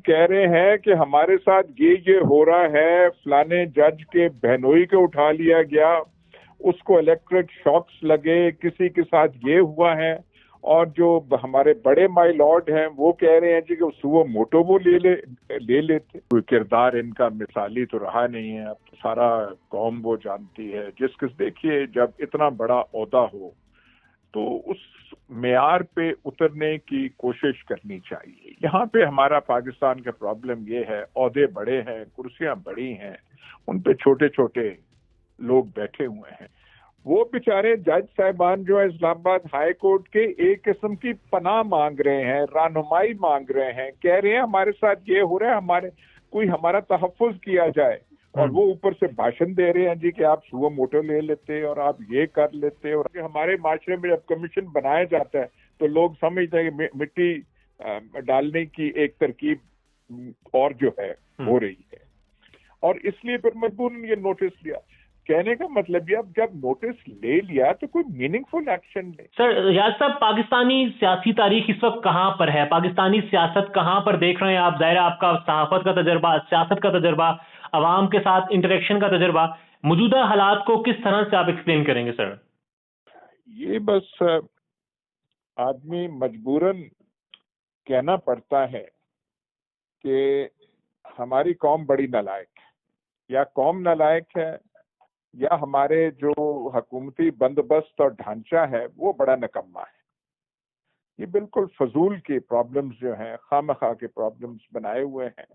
कह रहे हैं कि हमारे साथ ये हो रहा है, फलाने जज के बहनोई को उठा लिया गया, उसको इलेक्ट्रिक शॉक्स लगे, किसी के साथ ये हुआ है। और जो हमारे बड़े माई लॉर्ड हैं वो कह रहे हैं जी कि सुओ मोटो वो ले लेते। कोई किरदार इनका मिसाली तो रहा नहीं है। अब तो सारा कौम वो जानती है। देखिए, जब इतना बड़ा ओहदा हो तो उस मेयार पे उतरने की कोशिश करनी चाहिए। यहाँ पे हमारा पाकिस्तान का प्रॉब्लम ये है, ओहदे बड़े हैं, कुर्सियां बड़ी हैं, उन पे छोटे छोटे लोग बैठे हुए हैं। वो बेचारे जज साहबान जो है इस्लामाबाद हाई कोर्ट के एक किस्म की पनाह मांग रहे हैं, रहनुमाई मांग रहे हैं, कह रहे हैं हमारे साथ ये हो रहा है, कोई हमारा तहफ़्फ़ुज़ किया जाए। और वो ऊपर से भाषण दे रहे हैं जी कि आप सुओ मोटो ले लेते और आप ये कर लेते। और हमारे माशरे में जब कमीशन बनाया जाता है तो लोग समझते हैं कि मिट्टी डालने की एक तरकीब और जो है हो रही है, और इसलिए फिर मजबूरन ये नोटिस लिया। कहने का मतलब ये, अब जब नोटिस ले लिया तो कोई मीनिंगफुल एक्शन ले। सर रियाज साहब, पाकिस्तानी सियासी तारीख इस वक्त कहां पर है? पाकिस्तानी सियासत कहां पर देख रहे हैं आप? जाहिर है आपका सहाफत का तजर्बा, सियासत का तजर्बा, अवाम के साथ इंटरेक्शन का तजर्बा, मौजूदा हालात को किस तरह से आप एक्सप्लेन करेंगे सर? ये बस आदमी मजबूरन कहना पड़ता है कि हमारी कौम बड़ी नालायक है, या कौम नालायक है, या हमारे जो हुकूमती बंदोबस्त और ढांचा है वो बड़ा निकम्मा है। ये बिल्कुल फजूल के प्रॉब्लम्स जो हैं, खामखा के प्रॉब्लम्स बनाए हुए हैं।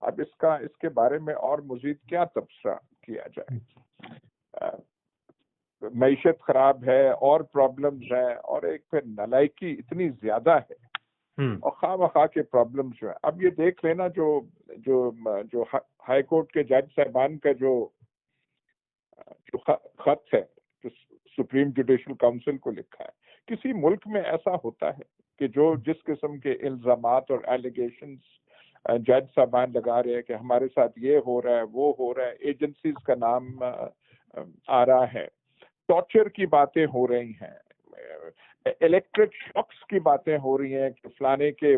अब इसके बारे में और मजीद क्या तबसरा किया जाए। मईशत खराब है और प्रॉब्लम्स हैं, और एक फिर नालायकी इतनी ज्यादा है और खामखा के प्रॉब्लम्स जो है। अब ये देख लेना, जो जो जो हाई कोर्ट के जज साहबान का जो खत है जो सुप्रीम जुडिशल काउंसिल को लिखा है, किसी मुल्क में ऐसा होता है कि जो जिस किस्म के इल्जामात और एलिगेशंस जज साहबान लगा रहे हैं कि हमारे साथ ये हो रहा है, वो हो रहा है, एजेंसीज का नाम आ रहा है, टॉर्चर की बातें हो रही हैं, इलेक्ट्रिक शॉक्स की बातें हो रही हैं कि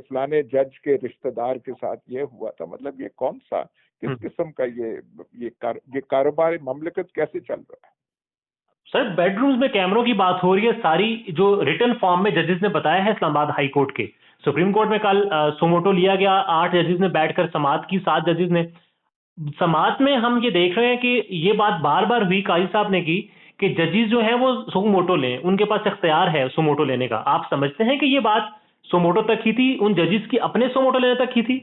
फलाने जज के रिश्तेदार के साथ ये हुआ था। मतलब ये कौन सा, किस किस्म का ये कारोबारी ममलिकत कैसे चल रहा है? सर बेडरूम्स में कैमरों की बात हो रही है, सारी जो रिटन फॉर्म में जजेस ने बताया है इस्लामाबाद हाई कोर्ट के। सुप्रीम कोर्ट में कल सुमोटो लिया गया, 8 जजेस ने बैठकर समाअत की, 7 जजेस ने। समाअत में हम ये देख रहे हैं कि ये बात बार बार हुई, काजी साहब ने की कि जजेस जो है वो सुमोटो लें, उनके पास इख्तियार है सुमोटो लेने का। आप समझते हैं कि ये बात सुमोटो तक ही थी, उन जजेस की अपने सुमोटो लेने तक ही थी,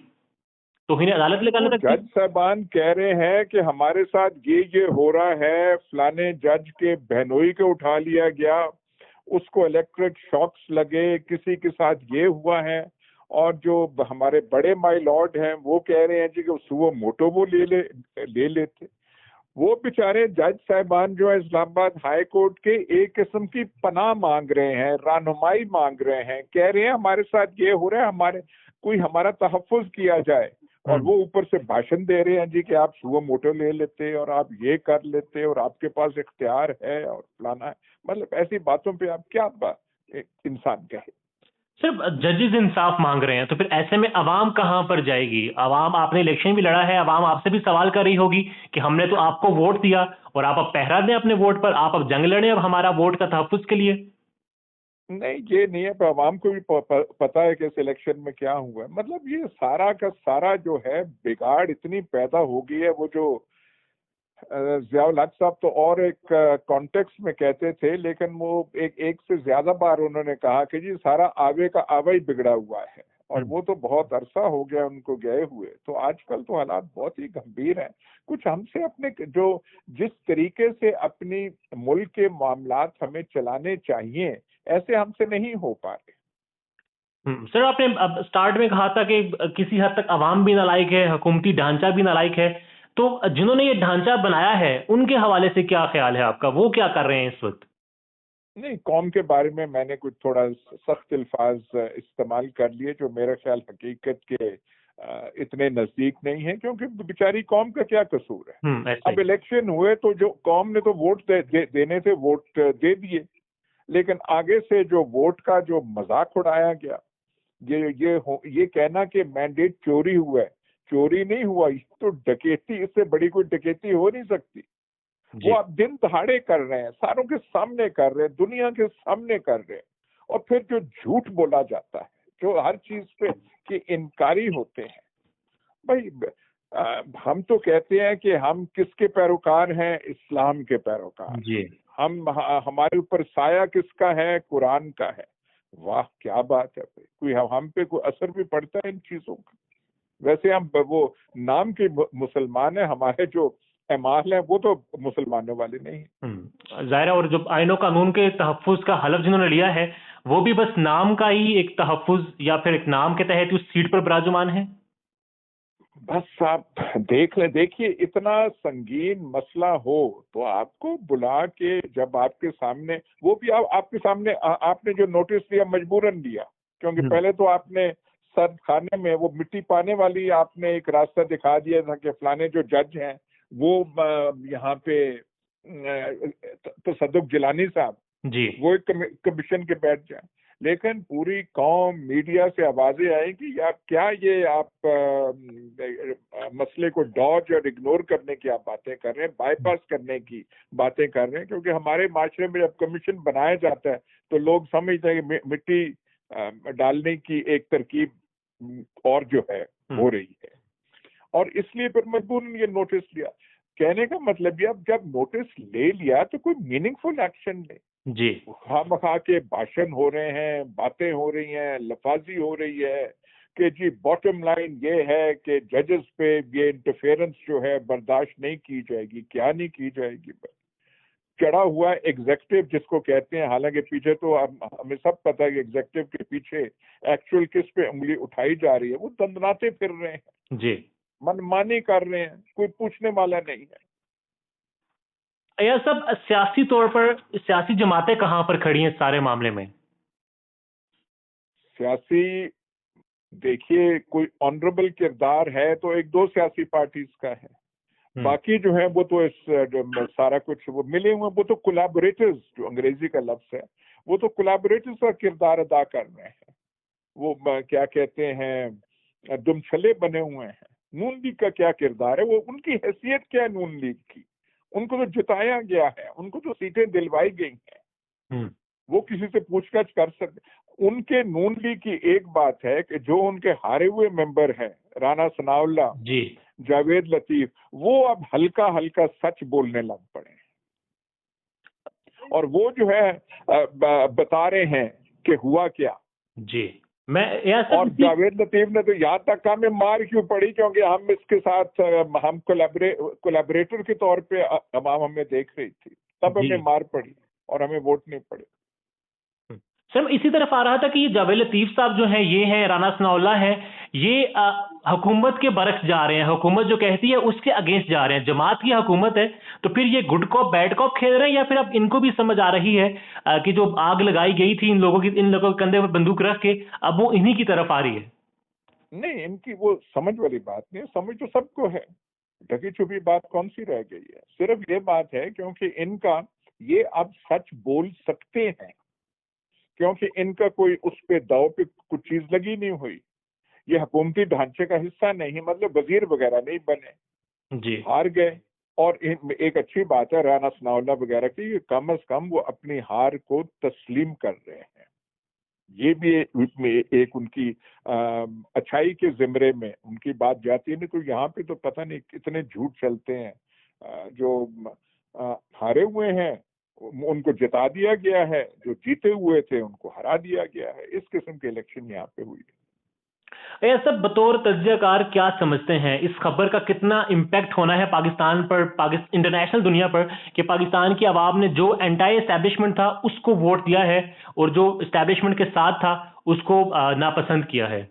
तो इन्हें अदालत ले जाने तक थी? जज साहबान कह रहे हैं कि हमारे साथ ये हो रहा है, फलाने जज के बहनोई को उठा लिया गया, उसको इलेक्ट्रिक शॉक्स लगे, किसी के साथ ये हुआ है। और जो हमारे बड़े माई लॉर्ड हैं वो कह रहे हैं जी कि सुओ मोटो वो ले लेते। वो बेचारे जज साहबान जो है इस्लामाबाद हाई कोर्ट के एक किस्म की पनाह मांग रहे हैं, रहनुमाई मांग रहे हैं, कह रहे हैं हमारे साथ ये हो रहा है, कोई हमारा तहफ़्फ़ुज़ किया जाए। और वो ऊपर से भाषण दे रहे हैं जी कि आप सुओ मोटो ले लेते और आप ये कर लेते और आपके पास इख्तियार है और फलाना है। मतलब ऐसी बातों पे आप क्या एक इंसान कहे? सिर्फ जजेस इंसाफ मांग रहे हैं, तो फिर ऐसे में अवाम कहां पर जाएगी? अवाम, आपने इलेक्शन भी लड़ा है, अवाम आपसे भी सवाल कर रही होगी कि हमने तो आपको वोट दिया और आप अब पहरा दें अपने वोट पर, आप अब जंग लड़ें अब हमारा वोट का तहफ्फुज के लिए। नहीं, ये नहीं है, पर अवाम को भी पता है कि इस इलेक्शन में क्या हुआ है। मतलब ये सारा का सारा जो है बिगाड़ इतनी पैदा हो गई है। वो जो ज़ियाउल हक साहब तो और एक कॉन्टेक्स्ट में कहते थे, लेकिन वो एक से ज्यादा बार उन्होंने कहा कि जी सारा आवे का आवा ही बिगड़ा हुआ है। और वो तो बहुत अरसा हो गया उनको गए हुए। तो आजकल तो हालात बहुत ही गंभीर हैं। कुछ हमसे अपने जो जिस तरीके से अपनी मुल्क के मामलात हमें चलाने चाहिए, ऐसे हमसे नहीं हो पा रहे। सर आपने अब स्टार्ट में कहा था कि किसी हद तक अवाम भी नालायक है, हुकूमती ढांचा भी नालायक है, तो जिन्होंने ये ढांचा बनाया है उनके हवाले से क्या ख्याल है आपका? वो क्या कर रहे हैं इस वक्त? नहीं, कौम के बारे में मैंने कुछ थोड़ा सख्त अल्फाज इस्तेमाल कर लिए जो मेरा ख्याल हकीकत के इतने नजदीक नहीं है, क्योंकि बेचारी कौम का क्या कसूर है। अब इलेक्शन हुए तो जो कौम ने तो वोट देने थे, वोट दे दिए, लेकिन आगे से जो वोट का जो मजाक उड़ाया गया, ये कहना कि मैंडेट चोरी हुआ है, चोरी नहीं हुआ, ये तो डकैती, इससे बड़ी कोई डकैती हो नहीं सकती। वो आप दिन दहाड़े कर रहे हैं, सारों के सामने कर रहे हैं, दुनिया के सामने कर रहे हैं, और फिर जो झूठ बोला जाता है, जो हर चीज पे कि इनकारी होते हैं। भाई हम तो कहते हैं कि हम किसके पैरोकार हैं? इस्लाम के पैरोकार जी। हमारे ऊपर साया किसका है? कुरान का है। वाह क्या बात है भाई, कोई हम पे कोई असर भी पड़ता है इन चीजों का? वैसे हम वो नाम के मुसलमान है, हमारे जो अमाल है वो तो मुसलमानों वाले नहीं है। जाहिर है, और जो आईनो कानून के तहफ्फुज का हलफ जिन्होंने लिया है वो भी बस नाम का ही एक तहफ्फुज या फिर एक नाम के तहत उस सीट पर विराजमान है। बस आप देख ले, देखिए इतना संगीन मसला हो तो आपको बुला के जब आपके सामने, वो भी आपके सामने आपने जो नोटिस दिया मजबूरन दिया, क्योंकि पहले तो आपने सर खाने में वो मिट्टी पाने वाली आपने एक रास्ता दिखा दिया था कि फलाने जो जज हैं वो यहाँ पे तसद्दुक जिलानी साहब जी, वो एक कमीशन के बैठ जाए। लेकिन पूरी कौम मीडिया से आवाजें आई कि यार क्या ये आप मसले को डॉज और इग्नोर करने की आप बातें कर रहे हैं, बाईपास करने की बातें कर रहे हैं, क्योंकि हमारे माशरे में जब कमीशन बनाया जाता है तो लोग समझते हैं कि मिट्टी डालने की एक तरकीब और जो है हो रही है, और इसलिए फिर मजबूरन ये नोटिस लिया। कहने का मतलब ये, अब जब नोटिस ले लिया तो कोई मीनिंगफुल एक्शन ले। जी, खामखा के भाषण हो रहे हैं, बातें हो रही हैं, लफाजी हो रही है कि जी बॉटम लाइन ये है कि जजेस पे ये इंटरफेरेंस जो है बर्दाश्त नहीं की जाएगी। क्या नहीं की जाएगी? चढ़ा हुआ एग्जेक्टिव जिसको कहते हैं, हालांकि पीछे तो हमें सब पता है कि एग्जेक्टिव के पीछे एक्चुअल किस पे उंगली उठाई जा रही है, वो दंदनाते फिर रहे हैं, जी। मनमानी कर रहे हैं, कोई पूछने वाला नहीं है। यह सब सियासी तौर पर सियासी जमातें कहां पर खड़ी हैं इस सारे मामले में? सियासी, देखिए कोई ऑनरेबल किरदार है तो एक दो सियासी पार्टीज का है, बाकी जो है वो तो इस सारा कुछ वो मिले हुए, वो तो कोलैबोरेटर्स, जो अंग्रेजी का लफ्ज है, वो तो कोलैबोरेटर्स का किरदार अदा कर रहे हैं। वो क्या कहते हैं, दुमछले बने हुए हैं। नून लीग का क्या किरदार है? वो उनकी हैसियत क्या है नून लीग की? उनको तो जिताया गया है, उनको तो सीटें दिलवाई गई हैं, वो किसी से पूछताछ कर सकते। उनके नून लीग की एक बात है कि जो उनके हारे हुए मेंबर हैं, राना सनाउल्लाह जी, जावेद लतीफ, वो अब हल्का हल्का सच बोलने लग पड़े, और वो जो है बता रहे हैं कि हुआ क्या। जी। मैं यह सब और जावेद लतीफ ने तो यहाँ तक कहा, हमें मार क्यों पड़ी, क्योंकि हम इसके साथ हम कोलैबोरेटर के तौर पे तमाम हमें देख रही थी, तब हमें मार पड़ी और हमें वोट नहीं पड़े। सर इसी तरफ आ रहा था कि ये जावेद लतीफ साहब जो हैं, ये हैं राना सनाउल्लाह है, ये हुकूमत के बरक्स जा रहे हैं, हुकूमत जो कहती है उसके अगेंस्ट जा रहे हैं। जमात की हुकूमत है तो फिर ये गुड कॉप बैड कॉप खेल रहे हैं, या फिर अब इनको भी समझ आ रही है कि जो आग लगाई गई थी इन लोगों के कंधे पर बंदूक रख के, अब वो इन्हीं की तरफ आ रही है? नहीं, इनकी वो समझ वाली बात नहीं, समझ तो सबको है, ढकी छुपी बात कौन सी रह गई है? सिर्फ ये बात है क्योंकि इनका ये अब सच बोल सकते हैं, क्योंकि इनका कोई उस पे दाव पे कुछ चीज लगी नहीं हुई, ये हुकूमती ढांचे का हिस्सा नहीं, मतलब वजीर वगैरह नहीं बने, जी, हार गए। और एक अच्छी बात है राना सनाउल्लाह वगैरह की, कम अज कम वो अपनी हार को तस्लीम कर रहे हैं। ये भी एक उनकी अच्छाई के जिमरे में उनकी बात जाती है। नहीं तो यहाँ पे तो पता नहीं कितने झूठ चलते हैं। जो हारे हुए हैं उनको जिता दिया गया है, जो जीते हुए थे उनको हरा दिया गया है। इस किस्म के इलेक्शन यहाँ पे हुई है। यह सब बतौर तज्जियाकार क्या समझते हैं, इस खबर का कितना इम्पैक्ट होना है पाकिस्तान पर, इंटरनेशनल दुनिया पर, कि पाकिस्तान की आवाम ने जो एंटी एस्टैब्लिशमेंट था उसको वोट दिया है और जो एस्टैब्लिशमेंट के साथ था उसको नापसंद किया है?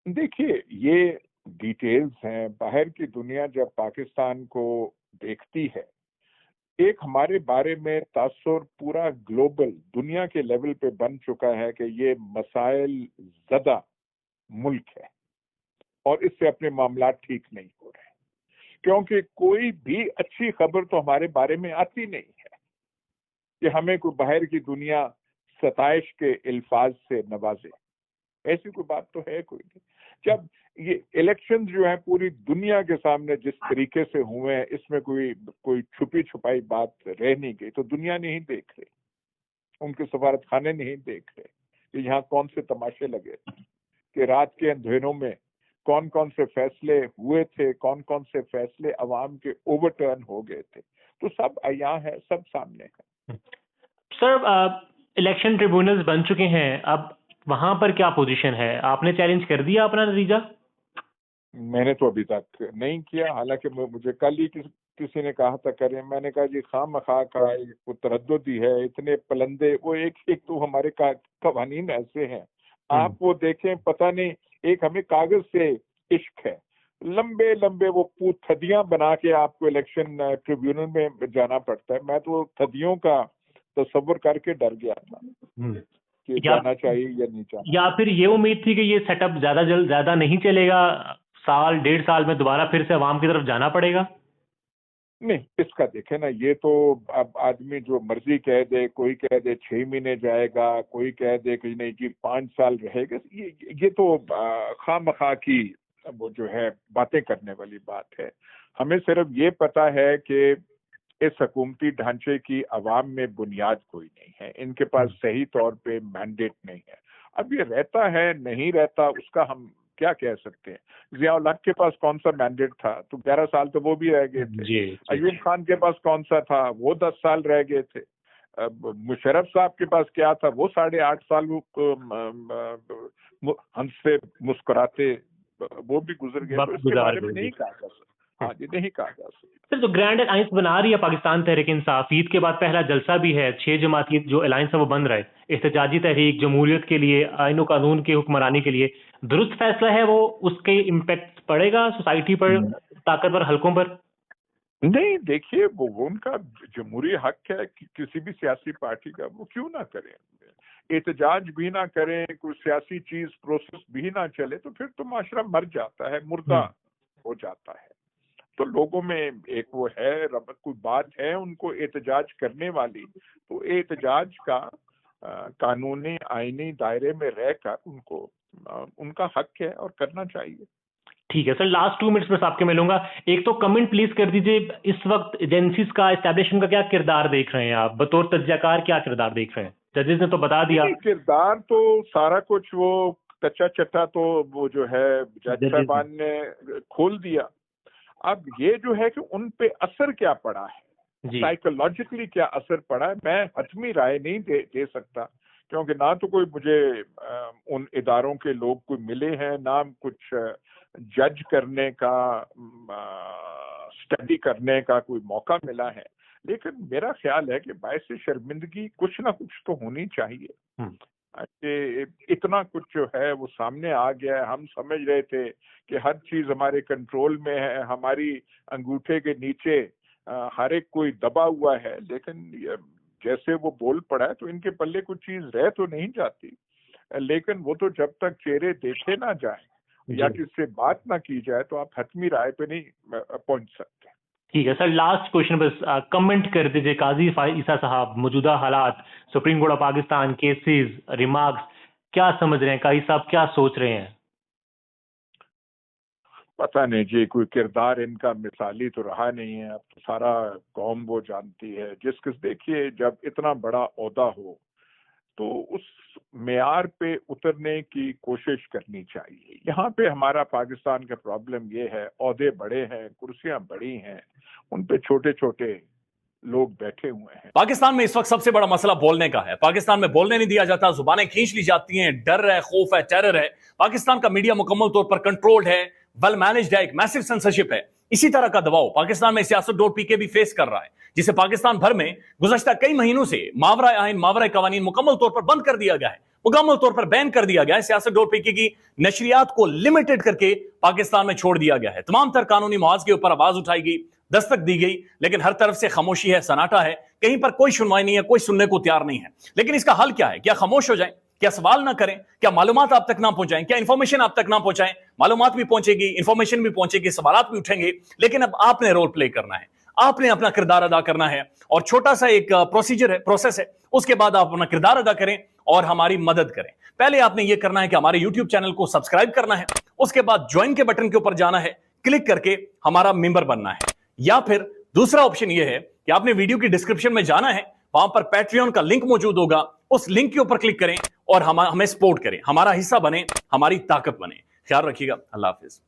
देखिए ये डिटेल्स हैं, बाहर की दुनिया जब पाकिस्तान को देखती है, एक हमारे बारे में तासुर पूरा ग्लोबल दुनिया के लेवल पे बन चुका है कि ये मसाइल ज़दा मुल्क है और इससे अपने मामला ठीक नहीं हो रहे, क्योंकि कोई भी अच्छी खबर तो हमारे बारे में आती नहीं है कि हमें कोई बाहर की दुनिया सताइश के अल्फाज से नवाजे। ऐसी कोई बात तो है कोई नहीं। जब ये इलेक्शन जो है पूरी दुनिया के सामने जिस तरीके से हुए हैं, इसमें कोई छुपी छुपाई बात रह नहीं गई, तो दुनिया नहीं देख रही, उनके सफारत खाने नहीं देख रहे कि यहाँ कौन से तमाशे लगे कि रात के अंधेरों में कौन कौन से फैसले हुए थे, कौन कौन से फैसले अवाम के ओवरटर्न हो गए थे। तो सब यहाँ है, सब सामने है। सर, इलेक्शन ट्रिब्यूनल्स बन चुके हैं, अब वहां पर क्या पोजीशन है? आपने चैलेंज कर दिया अपना नतीजा? मैंने तो अभी तक नहीं किया, हालांकि मुझे कल ही किसी ने कहा था करें, मैंने कहा जी खामखा का तरद्दुद ही है, इतने पलंदे, वो एक तो हमारे कवानीन ऐसे हैं, आप वो देखें, पता नहीं, एक हमें कागज से इश्क है, लंबे लंबे वो थदियां बना के आपको इलेक्शन ट्रिब्यूनल में जाना पड़ता है। मैं तो थदियों का तस्वर करके डर गया था कि जाना चाहिए या नहीं जाना। या फिर ये उम्मीद थी कि ये सेटअप ज्यादा नहीं चलेगा, साल 1.5 साल में दोबारा फिर से अवाम की तरफ जाना पड़ेगा? नहीं, इसका देखे ना, ये तो अब आदमी जो मर्जी कह दे, कोई कह दे 6 महीने जाएगा, कोई कह दे कि नहीं कि 5 साल रहेगा, ये तो खामखा की वो जो है बातें करने वाली बात है। हमें सिर्फ ये पता है कि इस हुकूमती ढांचे की अवाम में बुनियाद कोई नहीं है, इनके पास सही तौर पे मैंडेट नहीं है। अब ये रहता है नहीं रहता, उसका हम क्या कह सकते हैं। जियाउल हक के पास कौन सा मैंडेट था, तो 11 साल तो वो भी रह गए थे। अयूब खान के पास कौन सा था, वो 10 साल रह गए थे। मुशर्रफ साहब के पास क्या था, वो 8.5 साल हमसे मुस्कुराते वो भी गुजर गए। तो इसके बारे में नहीं कहा जा सकता। हाँ जी, नहीं कहा जा सकता। सर, तो ग्रैंड अलायंस बना रही है पाकिस्तान तहरीक इंसाफ, ईद के बाद पहला जलसा भी है, 6 जमाती जो अलायंस है वो बन रहा है, एहतजाजी तहरीक, जमहूरियत के लिए, आईन कानून की हुक्मरानी के लिए। दुरुस्त फैसला है वो? उसके इम्पैक्ट पड़ेगा सोसाइटी पर, ताकतवर हलकों पर? नहीं, देखिए, वो उनका जमहूरी हक है कि किसी भी सियासी पार्टी का, वो क्यों ना करें, एहतजाज भी ना करें, कोई सियासी चीज प्रोसेस भी ना चले, तो फिर तो माशरा मर जाता है, मुर्दा हो जाता है। तो लोगों में एक वो है, कोई बात है उनको एहतजाज करने वाली, तो एहतजाज का कानूनी आईनी दायरे में रहकर उनको उनका हक है और करना चाहिए। ठीक है सर, लास्ट 2 मिनट्स में आपके मिलूंगा। एक तो कमेंट प्लीज कर दीजिए, इस वक्त एजेंसीज का, एस्टेब्लिशमेंट का क्या किरदार देख रहे हैं आप? बतौर तज्जियाकार क्या किरदार देख रहे हैं? जजेस ने तो बता दिया किरदार, तो सारा कुछ वो कच्चा चट्टा तो वो जो है जज साहबान ने खोल दिया। अब ये जो है कि उन पे असर क्या पड़ा है, साइकोलॉजिकली क्या असर पड़ा है, मैं हतमी राय नहीं दे सकता, क्योंकि ना तो कोई मुझे उन इदारों के लोग कोई मिले हैं, ना कुछ जज करने का, स्टडी करने का कोई मौका मिला है। लेकिन मेरा ख्याल है कि बायस शर्मिंदगी कुछ ना कुछ तो होनी चाहिए कि इतना कुछ जो है वो सामने आ गया है। हम समझ रहे थे कि हर चीज हमारे कंट्रोल में है, हमारी अंगूठे के नीचे हर एक कोई दबा हुआ है, लेकिन जैसे वो बोल पड़ा है तो इनके पल्ले कुछ चीज रह तो नहीं जाती। लेकिन वो तो जब तक चेहरे देखे ना जाए या किससे बात ना की जाए, तो आप हतमी राय पे नहीं पहुंच सकते। ठीक है सर, लास्ट क्वेश्चन बस कमेंट कर दीजिए। काजी ईसा साहब, मौजूदा हालात, supreme court of Pakistan, cases, remarks, क्या समझ रहे हैं? काजी साहब क्या सोच रहे हैं? पता नहीं जी, कोई किरदार इनका मिसाली तो रहा नहीं है। अब तो सारा कौम वो जानती है, देखिए, जब इतना बड़ा ओहदा हो तो उस मेयार पे उतरने की कोशिश करनी चाहिए। यहाँ पे हमारा पाकिस्तान का प्रॉब्लम ये है, ओहदे बड़े हैं, कुर्सियां बड़ी हैं, उन पे छोटे छोटे लोग बैठे हुए हैं। पाकिस्तान में इस वक्त सबसे बड़ा मसला बोलने का है। पाकिस्तान में बोलने नहीं दिया जाता, जुबानें खींच ली जाती हैं, डर है, खौफ है, टेरर है। पाकिस्तान का मीडिया मुकम्मल तौर पर कंट्रोल्ड है, वेल मैनेज्ड है, एक मैसिव सेंसरशिप है। इसी तरह का दबाव पाकिस्तान में सियासतदोर भी फेस कर रहा है, जिसे पाकिस्तान भर में गुज़श्ता कई महीनों से मावरा आइन, मावरा कवानीन मुकम्मल तौर पर बंद कर दिया गया है, मुकम्मल तौर पर बैन कर दिया गया है। सियासतदोर की नशरियात को लिमिटेड करके पाकिस्तान में छोड़ दिया गया है। तमाम तर कानूनी मुआवजे के ऊपर आवाज उठाई गई, दस्तक दी गई, लेकिन हर तरफ से खामोशी है, सन्नाटा है, कहीं पर कोई सुनवाई नहीं है, कोई सुनने को तैयार नहीं है। लेकिन इसका हल क्या है? क्या खामोश हो जाएं? क्या सवाल ना करें? क्या मालूमात आप तक ना पहुंचाएं? क्या इंफॉर्मेशन आप तक ना पहुंचाएं? मालूमात भी पहुंचेगी, इंफॉर्मेशन भी पहुंचेगी, सवालात भी उठेंगे, लेकिन अब आपने रोल प्ले करना है। आपने अपना किरदार अदा करना है और छोटा सा एक प्रोसीजर है, प्रोसेस है, उसके बाद आप अपना किरदार अदा करें और हमारी मदद करें। पहले आपने यह करना है कि हमारे यूट्यूब चैनल को सब्सक्राइब करना है, उसके बाद ज्वाइन के बटन के ऊपर जाना है, क्लिक करके हमारा मेंबर बनना है, या फिर दूसरा ऑप्शन यह है कि आपने वीडियो की डिस्क्रिप्शन में जाना है, वहां पर पैट्रियन का लिंक मौजूद होगा, उस लिंक के ऊपर क्लिक करें और हमें सपोर्ट करें, हमारा हिस्सा बने, हमारी ताकत बने। ख्याल रखिएगा। अल्लाह हाफिज।